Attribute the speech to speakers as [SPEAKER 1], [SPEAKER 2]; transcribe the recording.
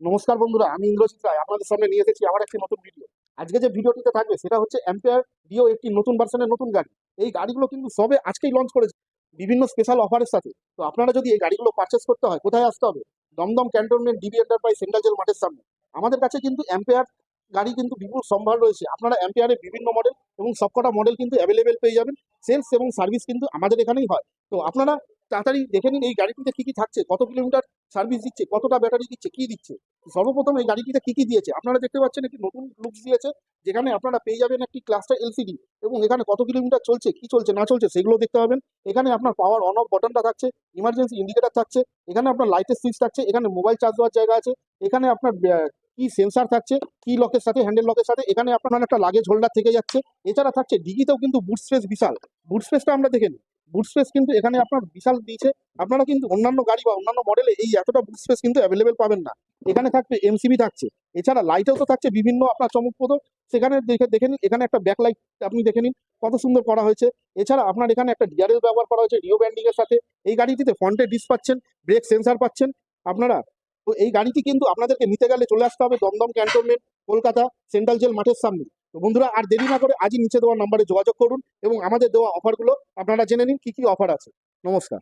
[SPEAKER 1] নমস্কার বন্ধুরা, আমি ইন্দ্রজিৎ রায় আপনাদের সামনে নিয়ে এসেছি আবার একটি নতুন ভিডিও। আজকে যে ভিডিওটিতে থাকবে সেটা হচ্ছে অ্যাম্পিয়ার ডিও একটি নতুন ভার্সনের নতুন গাড়ি। এই গাড়িগুলো কিন্তু সবে আজকেই লঞ্চ করেছে বিভিন্ন স্পেশাল অফারের সাথে। তো আপনারা যদি এই গাড়িগুলো পারচেস করতে হয়, কোথায় আসতে হবে? Dum Dum cantonment DB enterprise central jail মাঠের সামনে। আমাদের কাছে কিন্তু অ্যাম্পিয়ার গাড়ি কিন্তু বিপুল সম্ভার রয়েছে। আপনারা অ্যাম্পিয়ারের বিভিন্ন মডেল এবং সবকটা মডেল কিন্তু অ্যাভেলেবেল পেয়ে যাবেন। সেলস এবং সার্ভিস কিন্তু আমাদের এখানেই হয়। তো আপনারা তাড়াতাড়ি দেখে নিন এই গাড়িটিতে কি কি থাকছে, কত কিলোমিটার সার্ভিস দিচ্ছে, কতটা ব্যাটারি দিচ্ছে, কি দিচ্ছে। সর্বপ্রথম এই গাড়িটিতে কি কি দিয়েছে আপনারা দেখতে পাচ্ছেন, একটি নতুন লুকস দিয়েছে, যেখানে আপনারা পেয়ে যাবেন একটি ক্লাস্টার এলসিডি এবং এখানে কত কিলোমিটার চলছে, কি চলছে না চলছে সেগুলো দেখতে পাবেন। এখানে আপনার পাওয়ার অন অফ বাটনটা থাকছে, ইমার্জেন্সি ইন্ডিকেটর থাকছে, এখানে আপনার লাইটের সুইচ থাকছে, এখানে মোবাইল চার্জ দেওয়ার জায়গা আছে, এখানে আপনার কি সেন্সার থাকছে, কি লকের সাথে হ্যান্ডেল লকের সাথে, এখানে আপনার একটা লাগেজ হোল্ডার থেকে যাচ্ছে। এছাড়া থাকছে ডিগিতেও কিন্তু বুট স্পেস বিশাল। বুট স্পেসটা আমরা দেখে নিই। বুট স্পেস কিন্তু এখানে আপনার বিশাল দিয়েছে। আপনারা কিন্তু অন্যান্য গাড়ি বা অন্যান্য মডেলে এই এতটা বুট স্পেস কিন্তু অ্যাভেলেবেল পাবেন না। এখানে থাকবে এমসিবি থাকছে। এছাড়া লাইটেও তো থাকছে বিভিন্ন আপনার চমকপ্রদ। সেখানে দেখে দেখে নিন, এখানে একটা ব্যাকলাইট আপনি দেখে নিন কত সুন্দর করা হয়েছে। এছাড়া আপনার এখানে একটা ডিআরএল ব্যবহার করা হয়েছে রিও ব্যান্ডিং এর সাথে। এই গাড়িটিতে ফ্রন্টে ডিস্ক পাচ্ছেন, ব্রেক সেন্সার পাচ্ছেন আপনারা। তো এই গাড়িটি কিন্তু আপনাদেরকে নিতে গেলে চলে আসতে হবে Dum Dum cantonment, Kolkata central jail মাঠের সামনে। তো বন্ধুরা, আর দেরি না করে আজই নিচে দেওয়া নম্বরে যোগাযোগ করুন এবং আমাদের দেওয়া অফারগুলো আপনারা জেনে নিন কি কি অফার আছে। নমস্কার।